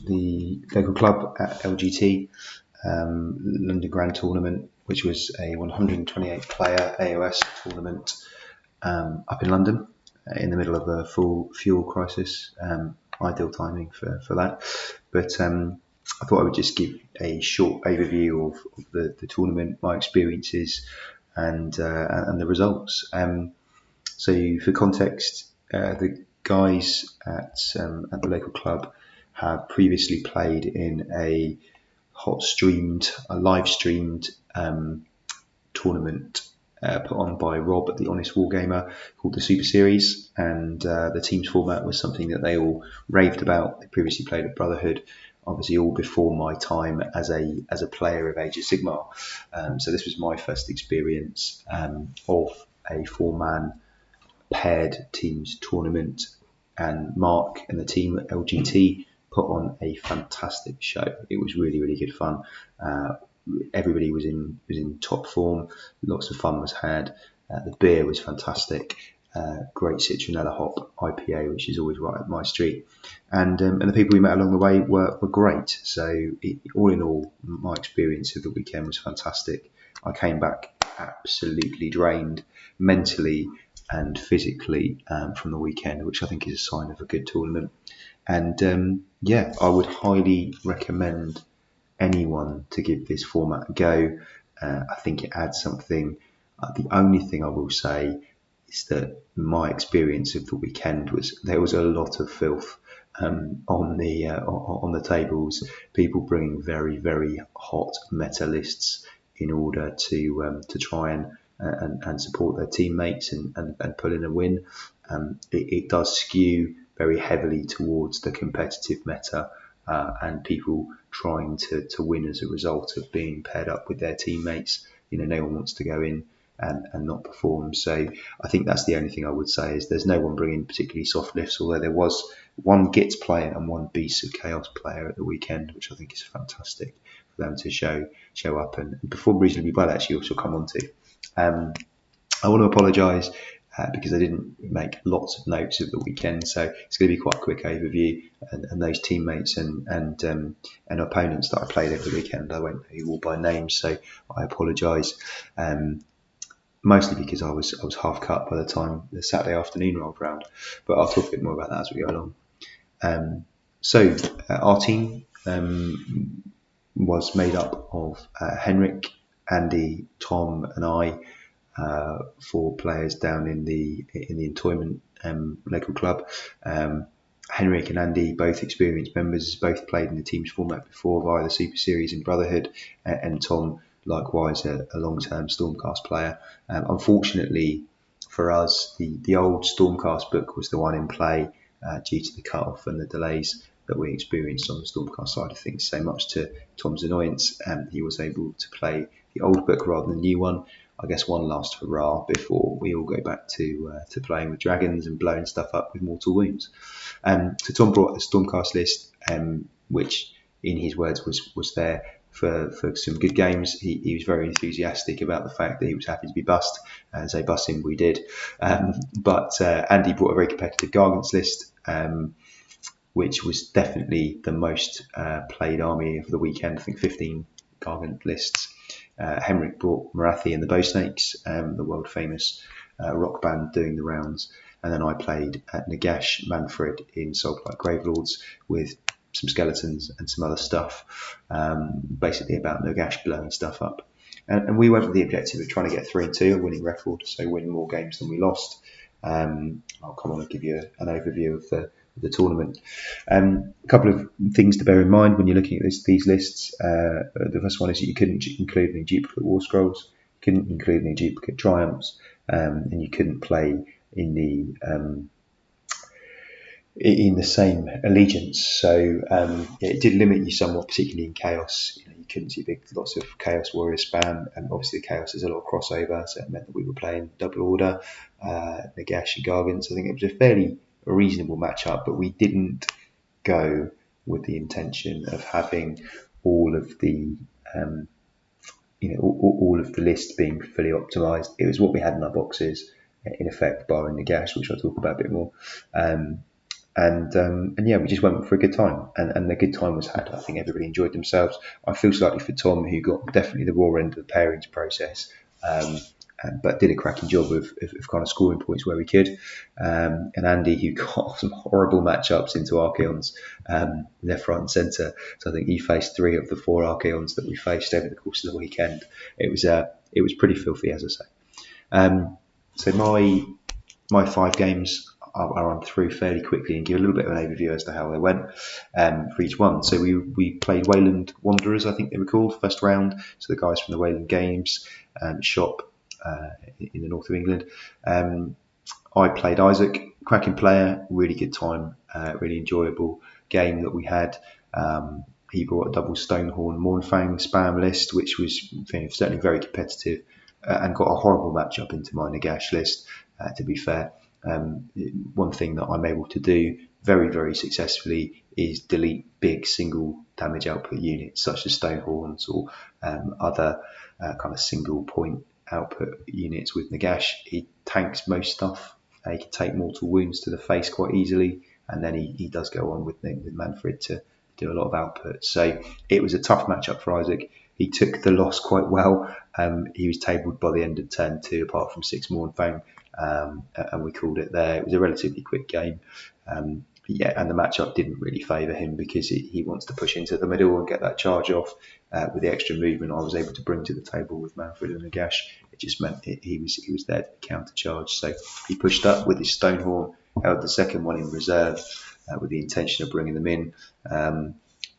the local club at LGT, London Grand Tournament, which was a 128 player AOS tournament up in London in the middle of a full fuel crisis. Ideal timing for that. But I thought I would just give a short overview of the tournament, my experiences, and the results. So for context, the guys at the local club have previously played in a live streamed tournament put on by Rob at the Honest Wargamer called the Super Series, and the team's format was something that they all raved about. They previously played at Brotherhood, obviously all before my time as a player of Age of Sigmar. So this was my first experience of a 4-man paired teams tournament, and Mark and the team at LGT put on a fantastic show. It was really, really good fun. Everybody was in top form. Lots of fun was had. The beer was fantastic. Great citronella hop IPA, which is always right up my street. And the people we met along the way were great. So all in all, my experience of the weekend was fantastic. I came back absolutely drained mentally and physically from the weekend, which I think is a sign of a good tournament. And I would highly recommend anyone to give this format a go. I think it adds something. The only thing I will say is that my experience of the weekend was there was a lot of filth on the tables. People bringing very, very hot meta lists in order to try and support their teammates and pull in a win. It does skew very heavily towards the competitive meta and people trying to win as a result of being paired up with their teammates. No one wants to go in and not perform. So I think that's the only thing I would say is there's no one bringing particularly soft lifts, although there was one Gits player and one Beasts of Chaos player at the weekend, which I think is fantastic for them to show up and perform reasonably well, actually, which we'll come on to. I want to apologise because I didn't make lots of notes of the weekend, so it's going to be quite a quick overview. And those teammates and opponents that I played over the weekend, I won't know you all by name, so I apologise. Mostly because I was half cut by the time the Saturday afternoon rolled round, but I'll talk a bit more about that as we go along. So our team was made up of Henrik, Andy, Tom, and I. 4 players down in the Entoyment local club. Henrik and Andy, both experienced members, both played in the team's format before via the Super Series and Brotherhood, and Tom, likewise, a long-term Stormcast player. Unfortunately for us, the old Stormcast book was the one in play due to the cut-off and the delays that we experienced on the Stormcast side of things. So much to Tom's annoyance, he was able to play the old book rather than the new one. I guess one last hurrah before we all go back to playing with dragons and blowing stuff up with mortal wounds. So Tom brought a Stormcast list, which in his words was there for some good games. He was very enthusiastic about the fact that he was happy to be bussed, and so bust him we did. But Andy brought a very competitive Gargants list, which was definitely the most played army of the weekend. I think 15 Gargant lists. Henrik brought Marathi and the Bowsnakes, the world famous rock band doing the rounds, and then I played at Nagash Manfred in Soulblight Gravelords with some skeletons and some other stuff, basically about Nagash blowing stuff up. And we went with the objective of trying to get 3-2, a winning record, so win more games than we lost. I'll come on and give you an overview of the tournament. A couple of things to bear in mind when you're looking at these lists. The first one is that you couldn't include any duplicate War Scrolls, you couldn't include any duplicate Triumphs, and you couldn't play in the same allegiance. So it did limit you somewhat, particularly in Chaos. You couldn't see lots of Chaos Warrior spam, and obviously Chaos is a lot of crossover, so it meant that we were playing double order, Nagash and Gargants. I think it was a fairly reasonable matchup, but we didn't go with the intention of having all of the all of the lists being fully optimized. It was what we had in our boxes, in effect, barring Nagash, which I'll talk about a bit more. And yeah, we just went for a good time, and the good time was had. I think everybody enjoyed themselves. I feel slightly for Tom, who got definitely the raw end of the pairings process, but did a cracking job of kind of scoring points where we could. And Andy, who got some horrible matchups into Archeons, left, right, and centre. So I think he faced 3 of the 4 Archeons that we faced over the course of the weekend. It was pretty filthy, as I say. So my 5 games I'll run through fairly quickly and give a little bit of an overview as to how they went for each one. So we played Wayland Wanderers, I think they were called, first round. So the guys from the Wayland Games shop in the north of England. I played Isaac, cracking player, really good time, really enjoyable game that we had. He brought a double Stonehorn Mornfang spam list, which was certainly very competitive, and got a horrible matchup into my Nagash list, to be fair. One thing that I'm able to do very, very successfully is delete big single damage output units such as Stonehorns or other kind of single point output units with Nagash. He tanks most stuff. He can take mortal wounds to the face quite easily, and then he does go on with Manfred to do a lot of output. So it was a tough matchup for Isaac. He took the loss quite well. He was tabled by the end of turn 2, apart from 6 Mornfang. And we called it there. It was a relatively quick game. And the matchup didn't really favour him because he wants to push into the middle and get that charge off. With the extra movement I was able to bring to the table with Manfred and Nagash, it just meant he was there to counter-charge. So he pushed up with his Stonehorn, held the second one in reserve with the intention of bringing them in.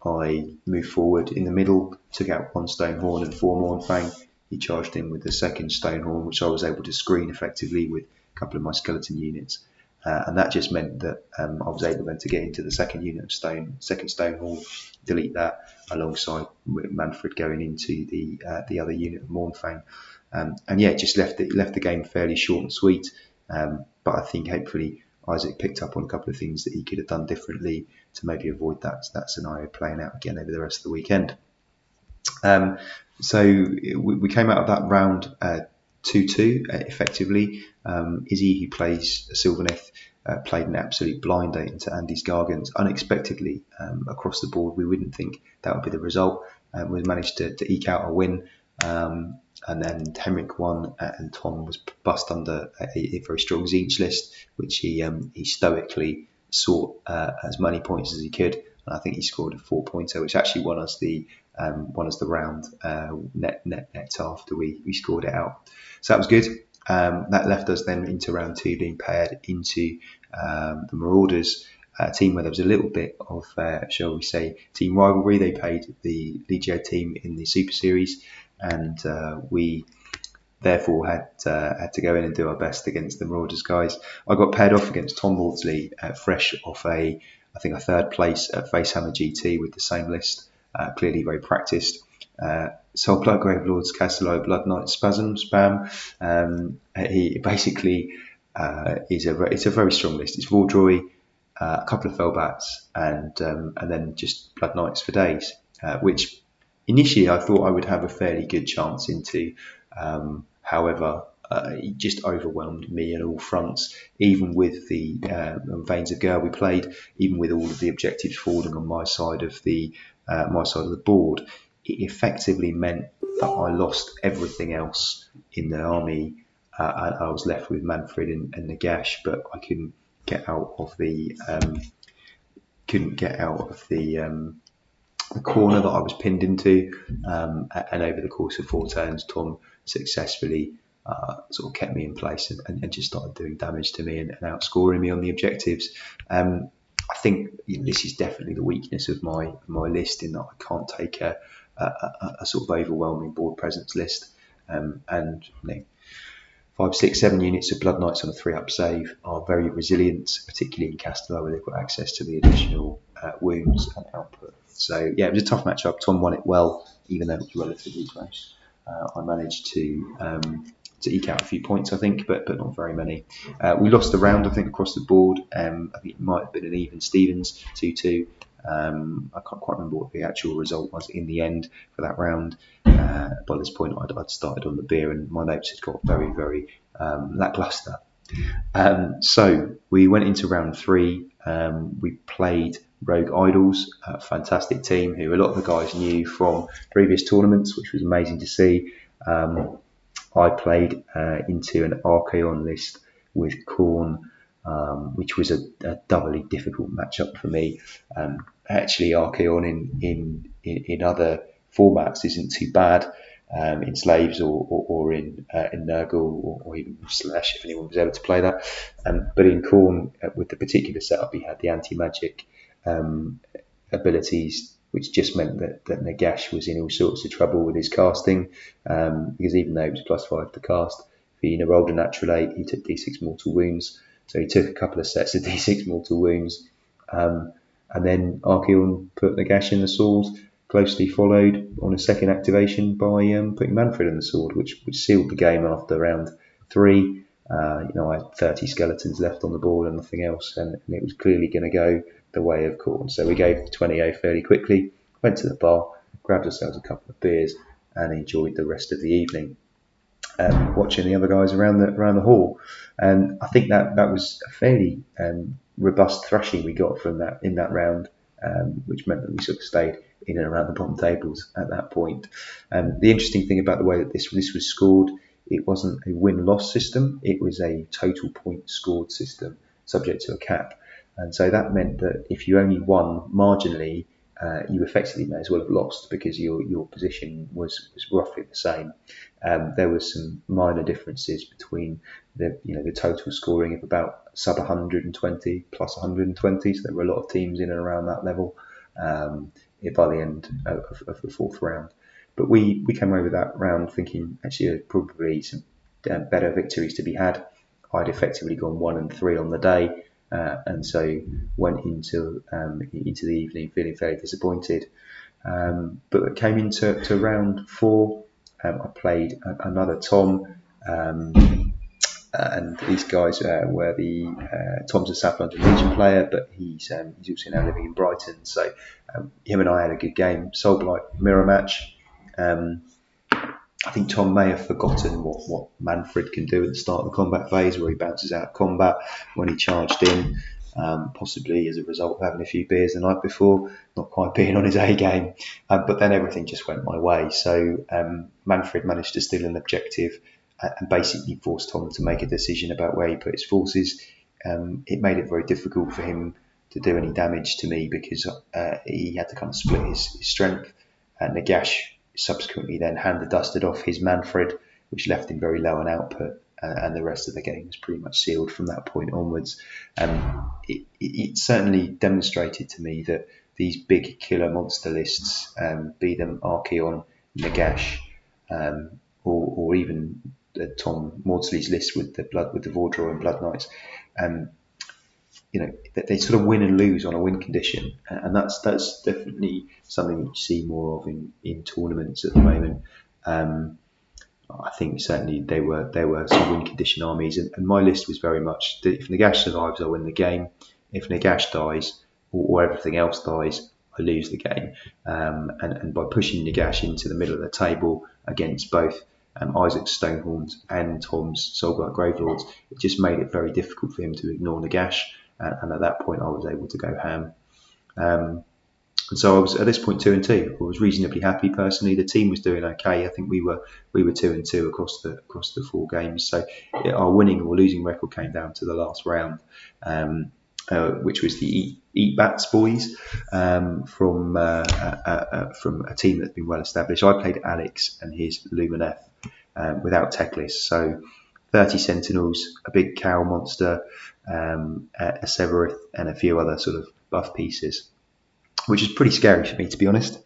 I moved forward in the middle, took out 1 Stonehorn and 4 Mornfang. He charged in with the second Stonehorn, which I was able to screen effectively with a couple of my skeleton units. And that just meant that I was able then to get into the second unit of second Stonehorn, delete that alongside Manfred going into the other unit of Mornfang. It just left the game fairly short and sweet. But I think hopefully Isaac picked up on a couple of things that he could have done differently to maybe avoid that scenario playing out again over the rest of the weekend. So we came out of that round 2-2 effectively. Izzy, who plays Sylvaneth, played an absolute blinder into Andy's Gargants unexpectedly across the board. We wouldn't think that would be the result. We managed to eke out a win. And then Henrik won, and Tom was bussed under a very strong Zinch list, which he stoically sought as many points as he could. And I think he scored a 4-pointer, which actually won us the round net after we scored it out. So that was good. That left us then into round 2, being paired into the Marauders, a team where there was a little bit of, shall we say, team rivalry. They played the Legio team in the Super Series, and we therefore had to go in and do our best against the Marauders guys. I got paired off against Tom Maudsley, fresh off a 3rd place at Facehammer GT with the same list, clearly very practiced. Soul Blood Grave Lords, Castello, Blood Knight, Spam. He basically it's a very strong list. It's Vordroy, a couple of Fellbats, and then just Blood Knights for days, which initially I thought I would have a fairly good chance into. However, it just overwhelmed me on all fronts, even with the Veins of Girl we played, even with all of the objectives falling on my side of the board. It effectively meant that I lost everything else in the army. I was left with Manfred and Nagash, but I couldn't get out of the corner that I was pinned into. And over the course of 4 turns, Tom successfully sort of kept me in place and just started doing damage to me and outscoring me on the objectives. I think this is definitely the weakness of my list, in that I can't take a sort of overwhelming board presence list. 5, 6, 7 units of Blood Knights on a 3-up save are very resilient, particularly in Castello, where they've got access to the additional wounds and output. So yeah, it was a tough matchup. Tom won it well, even though it was relatively close. I managed to eke out a few points, I think, but not very many. We lost the round, I think, across the board. I think it might have been an even Stevens 2-2. I can't quite remember what the actual result was in the end for that round. By this point, I'd started on the beer, and my notes had got very, very lacklustre. So we went into round 3. we played Rogue Idols, a fantastic team who a lot of the guys knew from previous tournaments, which was amazing to see. I played into an Archeon list with Khorne, which was a doubly difficult matchup for me. Actually, Archeon in other formats isn't too bad. In Slaves or in Nurgle or even Slash, if anyone was able to play that. But in Khorne, with the particular setup, he had the anti-magic abilities, which just meant that Nagash was in all sorts of trouble with his casting, because even though it was +5 to cast, if he rolled a natural 8, he took d6 mortal wounds. So he took a couple of sets of d6 mortal wounds. And then Archeon put Nagash in the sword, closely followed on a second activation by putting Manfred in the sword, which sealed the game after round 3. I had 30 skeletons left on the board and nothing else, and it was clearly going to go the way of Khorne. So we gave the 20-0 fairly quickly, went to the bar, grabbed ourselves a couple of beers, and enjoyed the rest of the evening. Watching the other guys around the hall, and I think that was a fairly robust thrashing we got from that in that round, which meant that we sort of stayed in and around the bottom tables at that point. The interesting thing about the way that this was scored, it wasn't a win-loss system, it was a total point scored system subject to a cap. And so that meant that if you only won marginally, you effectively may as well have lost, because your position was roughly the same. There was some minor differences between the total scoring of about sub 120 plus 120, so there were a lot of teams in and around that level by the end of the fourth round. But we came over that round thinking actually there probably some better victories to be had. I'd effectively gone 1 and 3 on the day, and so went into the evening feeling very disappointed. But it came into round 4. I played another Tom, and these guys were Tom's a South London Legion player, but he's also now living in Brighton. So him and I had a good game, Soulblight mirror match. I think Tom may have forgotten what Manfred can do at the start of the combat phase, where he bounces out of combat when he charged in, possibly as a result of having a few beers the night before, not quite being on his A game. But then everything just went my way. So Manfred managed to steal an objective and basically forced Tom to make a decision about where he put his forces. It made it very difficult for him to do any damage to me, because he had to kind of split his strength. Nagash subsequently then dusted off his Manfred, which left him very low on output, and the rest of the game was pretty much sealed from that point onwards. It certainly demonstrated to me that these big killer monster lists, be them Archeon, Nagash, or even Tom Maudsley's list with the Vordor and Blood Knights, they sort of win and lose on a win condition, and that's definitely something that you see more of in tournaments at the moment. I think certainly they were some win condition armies, and my list was very much that if Nagash survives, I win the game. If Nagash dies or everything else dies, I lose the game. And by pushing Nagash into the middle of the table against both Isaac's Stonehorns and Tom's Soulblight Gravelords, it just made it very difficult for him to ignore Nagash. And at that point, I was able to go ham. And so I was at this point 2 and 2. I was reasonably happy personally. The team was doing okay. I think we were 2 and 2 across the 4 games. So our winning or losing record came down to the last round, which was the Eat Bats boys from a team that's been well established. I played Alex and his Lumineth without Teclis. So 30 Sentinels, a big cow monster, a Severith, and a few other sort of buff pieces, which is pretty scary for me, to be honest.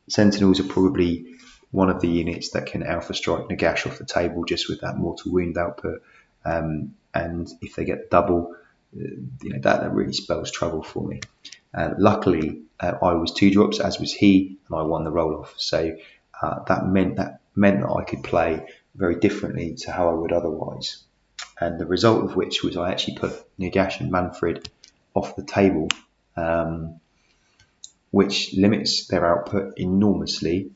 Sentinels are probably one of the units that can alpha strike Nagash off the table just with that mortal wound output. And if they get double, that really spells trouble for me. Luckily, I was 2 drops, as was he, and I won the roll-off. So that meant that I could play very differently to how I would otherwise. And the result of which was I actually put Nagash and Manfred off the table, which limits their output enormously,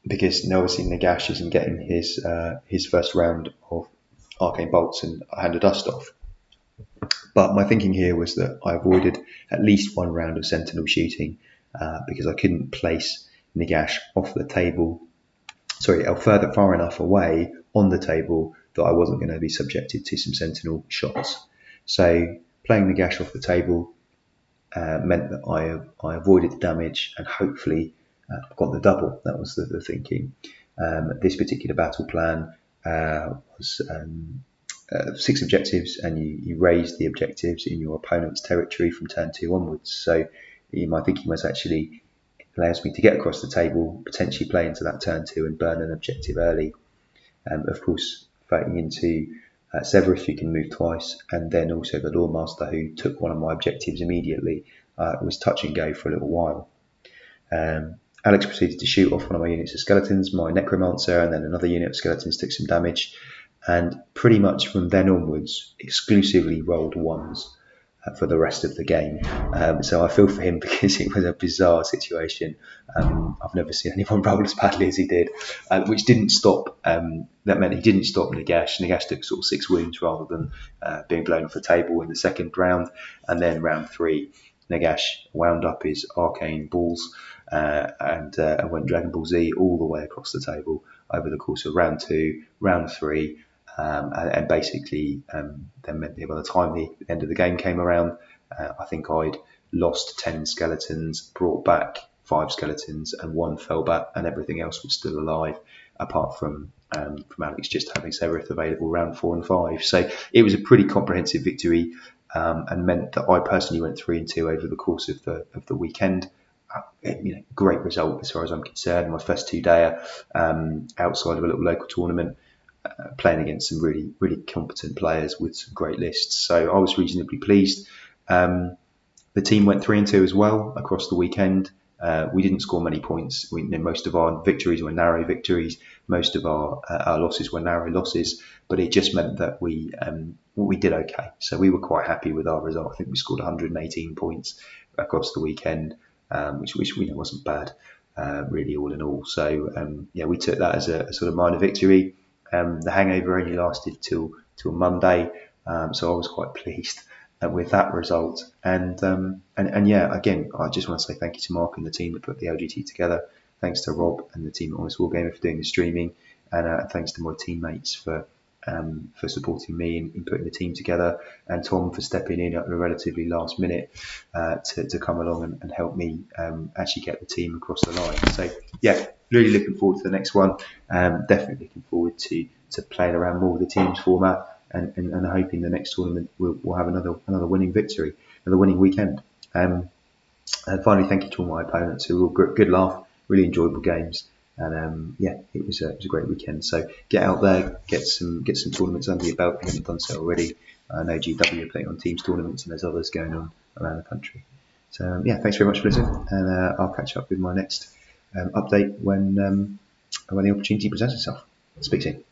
because obviously Nagash isn't getting his first round of Arcane Bolts and Hand of Dust off. But my thinking here was that I avoided at least one round of sentinel shooting because I couldn't place Nagash off the table, further far enough away on the table that I wasn't going to be subjected to some sentinel shots. So playing Nagash off the table meant that I avoided the damage and hopefully got the double. That was the thinking. This particular battle plan was 6 objectives, and you raise the objectives in your opponent's territory from turn 2 onwards. So my thinking was actually it allows me to get across the table, potentially play into that turn 2 and burn an objective early. Of course, fighting into Severus, who can move twice, and then also the Lawmaster, who took one of my objectives immediately. It was touch and go for a little while. Alex proceeded to shoot off one of my units of skeletons, my Necromancer, and then another unit of skeletons took some damage. And pretty much from then onwards, exclusively rolled ones for the rest of the game. So I feel for him because it was a bizarre situation. I've never seen anyone roll as badly as he did, which didn't stop. That meant he didn't stop Nagash. Nagash took sort of 6 wounds rather than being blown off the table in the second round. And then round 3, Nagash wound up his arcane balls and went Dragon Ball Z all the way across the table over the course of round 2, round 3. And basically then meant that by the time the end of the game came around, I think I'd lost 10 skeletons, brought back 5 skeletons, and 1 fell back, and everything else was still alive, apart from Alex just having Severus available round 4 and 5. So it was a pretty comprehensive victory, and meant that I personally went 3-2 over the course of the weekend. Great result as far as I'm concerned. My first 2-dayer outside of a little local tournament, playing against some really, really competent players with some great lists. So I was reasonably pleased. The team went 3-2 as well across the weekend. We didn't score many points. Most of our victories were narrow victories. Most of our losses were narrow losses. But it just meant that we did okay. So we were quite happy with our result. I think we scored 118 points across the weekend, which wasn't bad, really, all in all. So we took that as a sort of minor victory. The hangover only lasted till Monday, so I was quite pleased with that result. And again, I just want to say thank you to Mark and the team that put the LGT together. Thanks to Rob and the team at Honest Wargamer for doing the streaming, and thanks to my teammates for supporting me in putting the team together, and Tom for stepping in at the relatively last minute to come along and help me actually get the team across the line. So yeah, really looking forward to the next one. Definitely looking forward to playing around more with the teams format, and hoping the next tournament we'll have another winning victory, another winning weekend. And finally, thank you to all my opponents who were good laugh, really enjoyable games. And it was a great weekend. So get out there, get some tournaments under your belt if you haven't done so already. I know GW are playing on teams tournaments, and there's others going on around the country. So thanks very much for listening, and I'll catch up with my next update when the opportunity presents itself. Speak soon.